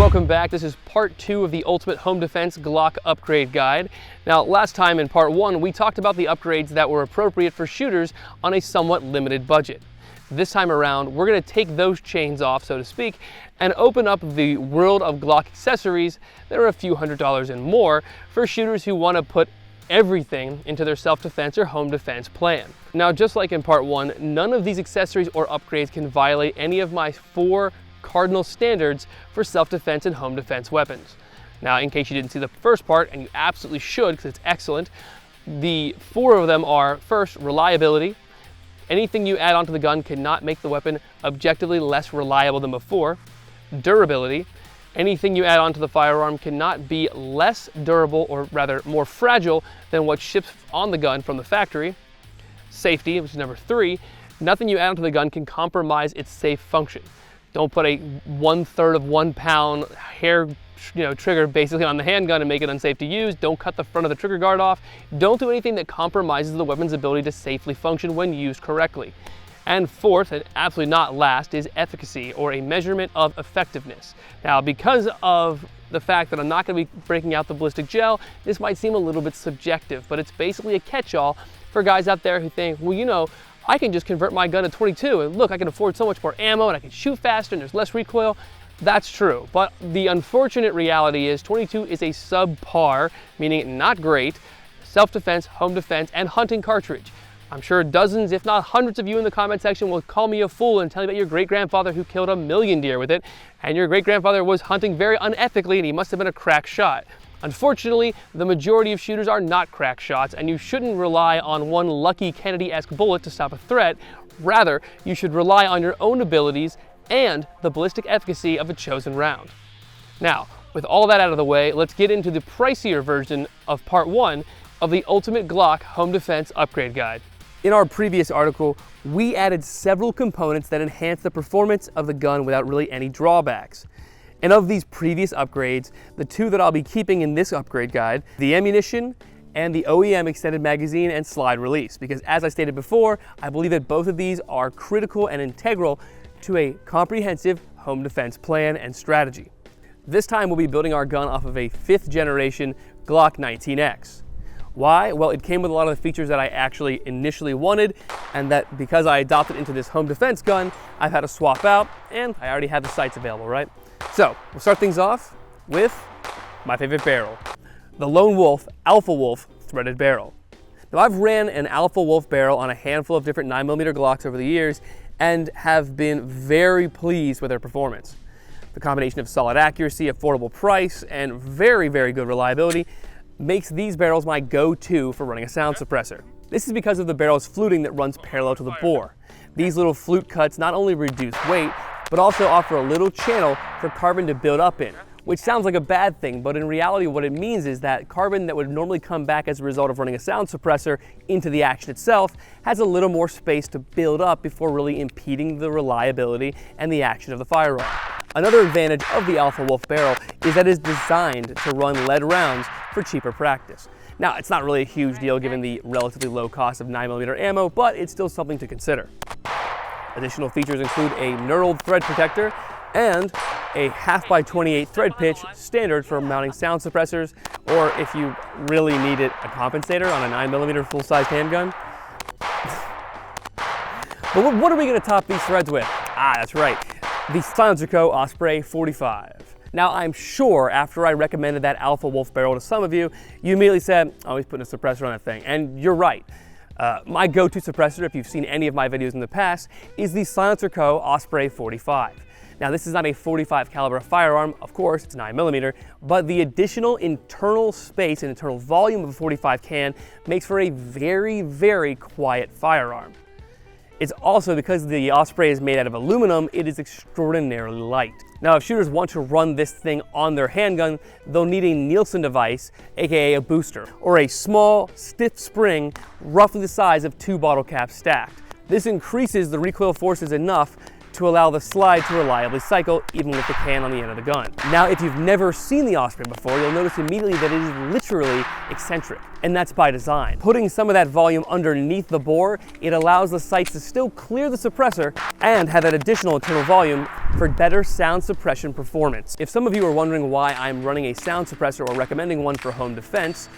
Welcome back. This is part 2 of the Ultimate Home Defense Glock Upgrade Guide. Now, last time in part 1, we talked about the upgrades that were appropriate for shooters on a somewhat limited budget. This time around, we're going to take those chains off, so to speak, and open up the world of Glock accessories that are a few $100s and more for shooters who want to put everything into their self-defense or home defense plan. Now, just like in part 1, none of these accessories or upgrades can violate any of my 4 cardinal standards for self-defense and home defense weapons. Now, in case you didn't see the first part, and you absolutely should because it's excellent, the 4 of them are: first, reliability. Anything you add onto the gun cannot make the weapon objectively less reliable than before. Durability. Anything you add onto the firearm cannot be less durable, or rather more fragile, than what ships on the gun from the factory. Safety, which is number 3. Nothing you add onto the gun can compromise its safe function. Don't put a 1/3 of 1 pound hair trigger basically on the handgun and make it unsafe to use. Don't cut the front of the trigger guard off. Don't do anything that compromises the weapon's ability to safely function when used correctly. And fourth, and absolutely not last, is efficacy, or a measurement of effectiveness. Now, because of the fact that I'm not going to be breaking out the ballistic gel, this might seem a little bit subjective, but it's basically a catch-all for guys out there who think, well, I can just convert my gun to 22 and look, I can afford so much more ammo and I can shoot faster and there's less recoil. That's true, but the unfortunate reality is 22 is a subpar, meaning not great, self-defense, home defense, and hunting cartridge. I'm sure dozens, if not hundreds of you in the comment section will call me a fool and tell me about your great-grandfather who killed 1,000,000 deer with it, and your great-grandfather was hunting very unethically and he must have been a crack shot. Unfortunately, the majority of shooters are not crack shots, and you shouldn't rely on one lucky Kennedy-esque bullet to stop a threat. Rather, you should rely on your own abilities and the ballistic efficacy of a chosen round. Now, with all that out of the way, let's get into the pricier version of part 1 of the Ultimate Glock Home Defense Upgrade Guide. In our previous article, we added several components that enhance the performance of the gun without really any drawbacks. And of these previous upgrades, the 2 that I'll be keeping in this upgrade guide, the ammunition and the OEM extended magazine and slide release, because as I stated before, I believe that both of these are critical and integral to a comprehensive home defense plan and strategy. This time we'll be building our gun off of a 5th generation Glock 19X. Why? Well, it came with a lot of the features that I actually initially wanted, and that because I adopted into this home defense gun, I've had to swap out, and I already have the sights available, right? So, we'll start things off with my favorite barrel, the Lone Wolf Alpha Wolf threaded barrel. Now, I've ran an Alpha Wolf barrel on a handful of different 9mm Glocks over the years and have been very pleased with their performance. The combination of solid accuracy, affordable price, and very, very good reliability makes these barrels my go-to for running a sound suppressor. This is because of the barrel's fluting that runs parallel to the bore. These little flute cuts not only reduce weight, but also offer a little channel for carbon to build up in, which sounds like a bad thing, but in reality what it means is that carbon that would normally come back as a result of running a sound suppressor into the action itself has a little more space to build up before really impeding the reliability and the action of the firearm. Another advantage of the Alpha Wolf barrel is that it is designed to run lead rounds for cheaper practice. Now, it's not really a huge deal given the relatively low cost of 9mm ammo, but it's still something to consider. Additional features include a knurled thread protector and a 1/2x28 thread pitch, standard for mounting sound suppressors, or if you really needed a compensator on a 9mm full-size handgun. But what are we going to top these threads with? That's right, the Silencer Co. Osprey 45. Now, I'm sure after I recommended that Alpha Wolf barrel to some of you, you immediately said, oh, he's putting a suppressor on that thing, and you're right. My go-to suppressor, if you've seen any of my videos in the past, is the Silencer Co. Osprey 45. Now, this is not a 45 caliber firearm, of course, it's 9mm, but the additional internal space and internal volume of a 45 can makes for a very, very quiet firearm. It's also, because the Osprey is made out of aluminum, it is extraordinarily light. Now, if shooters want to run this thing on their handgun, they'll need a Nielsen device, aka a booster, or a small, stiff spring, roughly the size of 2 bottle caps stacked. This increases the recoil forces enough to allow the slide to reliably cycle, even with the can on the end of the gun. Now, if you've never seen the Osprey before, you'll notice immediately that it is literally eccentric, and that's by design. Putting some of that volume underneath the bore, it allows the sights to still clear the suppressor and have that additional internal volume for better sound suppression performance. If some of you are wondering why I'm running a sound suppressor or recommending one for home defense,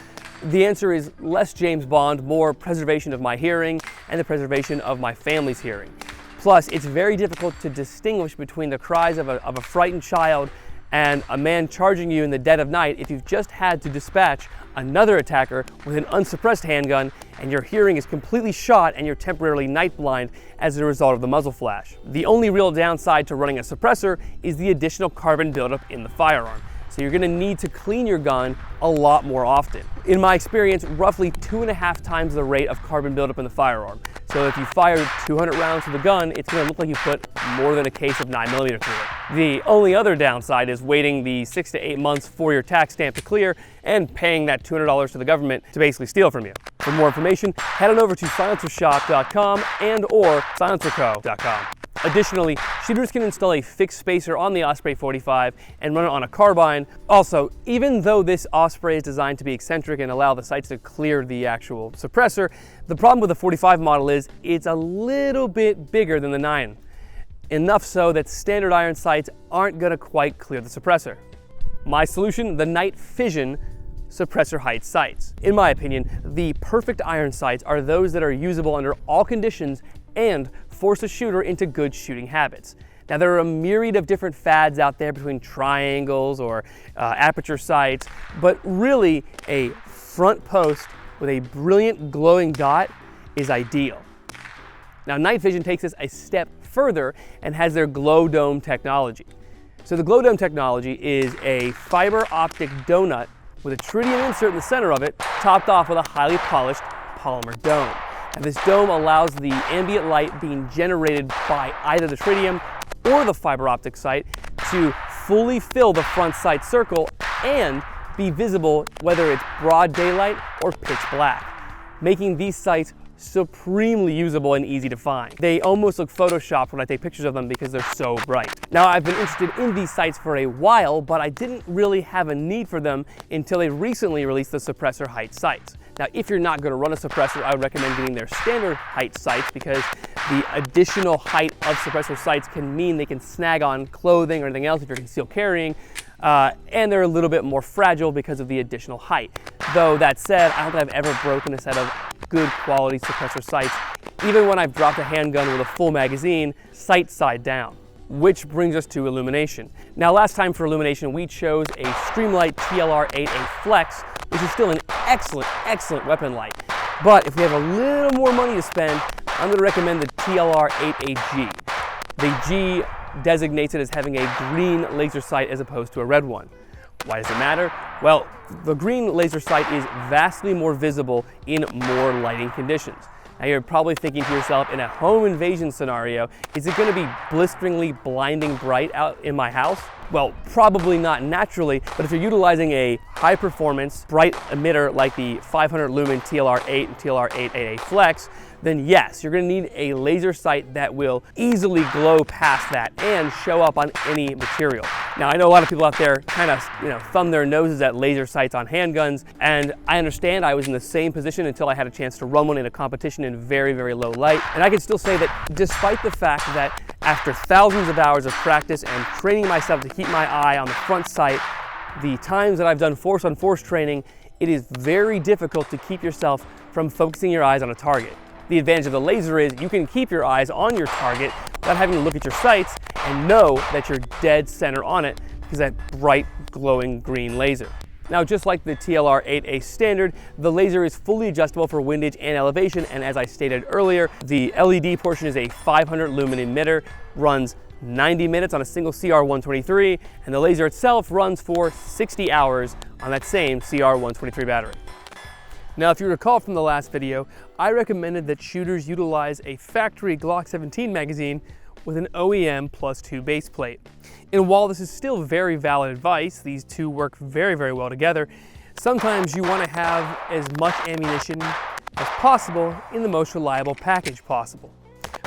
the answer is less James Bond, more preservation of my hearing and the preservation of my family's hearing. Plus, it's very difficult to distinguish between the cries of a frightened child and a man charging you in the dead of night if you've just had to dispatch another attacker with an unsuppressed handgun and your hearing is completely shot and you're temporarily night blind as a result of the muzzle flash. The only real downside to running a suppressor is the additional carbon buildup in the firearm. So you're gonna need to clean your gun a lot more often. In my experience, roughly 2.5 times the rate of carbon buildup in the firearm. So if you fire 200 rounds to the gun, it's gonna look like you put more than a case of 9mm through it. The only other downside is waiting the 6 to 8 months for your tax stamp to clear and paying that $200 to the government to basically steal from you. For more information, head on over to silencershop.com and or silencerco.com. Additionally, shooters can install a fixed spacer on the Osprey 45 and run it on a carbine. Also, even though this Osprey is designed to be eccentric and allow the sights to clear the actual suppressor, the problem with the 45 model is it's a little bit bigger than the 9. Enough so that standard iron sights aren't going to quite clear the suppressor. My solution, the Night Fission suppressor height sights. In my opinion, the perfect iron sights are those that are usable under all conditions and force a shooter into good shooting habits. Now, there are a myriad of different fads out there between triangles or aperture sights, but really a front post with a brilliant glowing dot is ideal. Now, Night Vision takes this a step further and has their glow dome technology. So the glow dome technology is a fiber optic donut with a tritium insert in the center of it, topped off with a highly polished polymer dome. And this dome allows the ambient light being generated by either the tritium or the fiber optic sight to fully fill the front sight circle and be visible whether it's broad daylight or pitch black, making these sights supremely usable and easy to find. They almost look photoshopped when I take pictures of them because they're so bright. Now, I've been interested in these sights for a while, but I didn't really have a need for them until they recently released the suppressor height sights. Now, if you're not going to run a suppressor, I would recommend getting their standard height sights because the additional height of suppressor sights can mean they can snag on clothing or anything else if you're concealed carrying, and they're a little bit more fragile because of the additional height. Though that said, I don't think I've ever broken a set of good quality suppressor sights, even when I've dropped a handgun with a full magazine, sight side down. Which brings us to illumination. Now, last time for illumination, we chose a Streamlight TLR-8A Flex, which is still an excellent weapon light. But if we have a little more money to spend, I'm going to recommend the TLR-8AG. The G designates it as having a green laser sight as opposed to a red one. Why does it matter? Well, the green laser sight is vastly more visible in more lighting conditions. Now, you're probably thinking to yourself, in a home invasion scenario, is it going to be blisteringly blinding bright out in my house? Well, probably not naturally, but if you're utilizing a high performance bright emitter like the 500 lumen TLR-8 and TLR-8AA Flex, then yes, you're going to need a laser sight that will easily glow past that and show up on any material. Now, I know a lot of people out there kind of, thumb their noses at laser sights on handguns, and I understand. I was in the same position until I had a chance to run one in a competition in very, very low light. And I can still say that despite the fact that after thousands of hours of practice and training myself to keep my eye on the front sight, the times that I've done force-on-force training, it is very difficult to keep yourself from focusing your eyes on a target. The advantage of the laser is you can keep your eyes on your target without having to look at your sights and know that you're dead center on it because of that bright glowing green laser. Now, just like the TLR-8A standard, the laser is fully adjustable for windage and elevation, and as I stated earlier, the LED portion is a 500 lumen emitter, runs 90 minutes on a single CR123, and the laser itself runs for 60 hours on that same CR123 battery. Now, if you recall from the last video, I recommended that shooters utilize a factory Glock 17 magazine with an OEM +2 base plate. And while this is still very valid advice, these two work very, very well together, sometimes you want to have as much ammunition as possible in the most reliable package possible.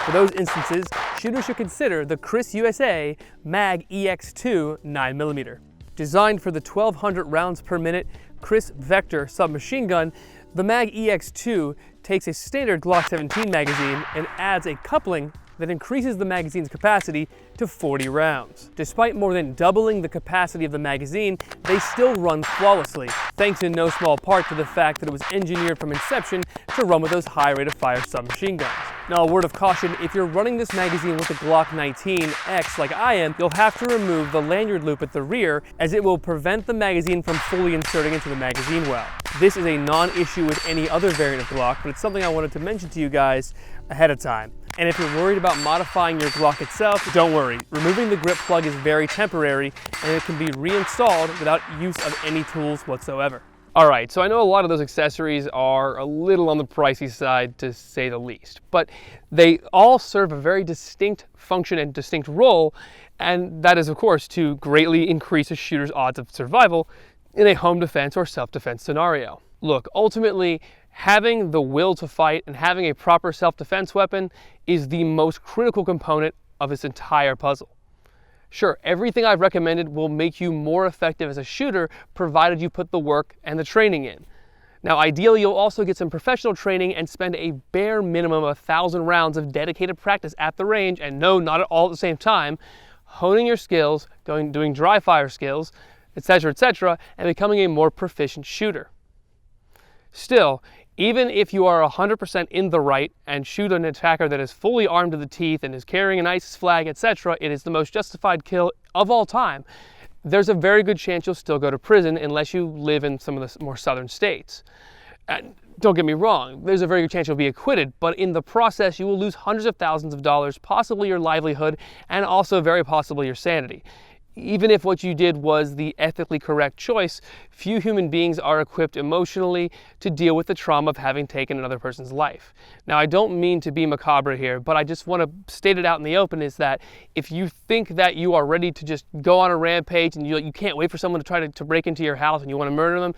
For those instances, shooters should consider the Chris USA Mag EX2 9mm. Designed for the 1,200 rounds per minute Chris Vector submachine gun, the Mag EX2 takes a standard Glock 17 magazine and adds a coupling that increases the magazine's capacity to 40 rounds. Despite more than doubling the capacity of the magazine, they still run flawlessly, thanks in no small part to the fact that it was engineered from inception to run with those high rate of fire submachine guns. Now, a word of caution, if you're running this magazine with a Glock 19X like I am, you'll have to remove the lanyard loop at the rear, as it will prevent the magazine from fully inserting into the magazine well. This is a non-issue with any other variant of Glock, but it's something I wanted to mention to you guys ahead of time. And if you're worried about modifying your Glock itself, don't worry. Removing the grip plug is very temporary, and it can be reinstalled without use of any tools whatsoever. All right, so I know a lot of those accessories are a little on the pricey side, to say the least, but they all serve a very distinct function and distinct role, and that is, of course, to greatly increase a shooter's odds of survival in a home defense or self-defense scenario. Look, ultimately, having the will to fight and having a proper self-defense weapon is the most critical component of this entire puzzle. Sure, everything I've recommended will make you more effective as a shooter, provided you put the work and the training in. Now, ideally, you'll also get some professional training and spend a bare minimum of 1,000 rounds of dedicated practice at the range, and no, not at all at the same time, honing your skills, doing dry fire skills, etc., and becoming a more proficient shooter. Still, even if you are 100% in the right and shoot an attacker that is fully armed to the teeth and is carrying an ISIS flag, etc., it is the most justified kill of all time, there's a very good chance you'll still go to prison unless you live in some of the more southern states. And don't get me wrong, there's a very good chance you'll be acquitted, but in the process you will lose hundreds of thousands of dollars, possibly your livelihood, and also very possibly your sanity. Even if what you did was the ethically correct choice, few human beings are equipped emotionally to deal with the trauma of having taken another person's life. Now, I don't mean to be macabre here, but I just want to state it out in the open, is that if you think that you are ready to just go on a rampage and you can't wait for someone to try to break into your house and you want to murder them,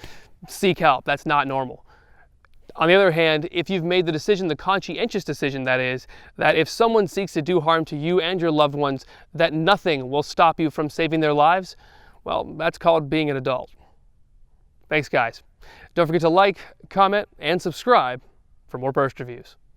seek help. That's not normal. On the other hand, if you've made the decision, the conscientious decision that is, that if someone seeks to do harm to you and your loved ones, that nothing will stop you from saving their lives, well, that's called being an adult. Thanks, guys. Don't forget to like, comment, and subscribe for more burst reviews.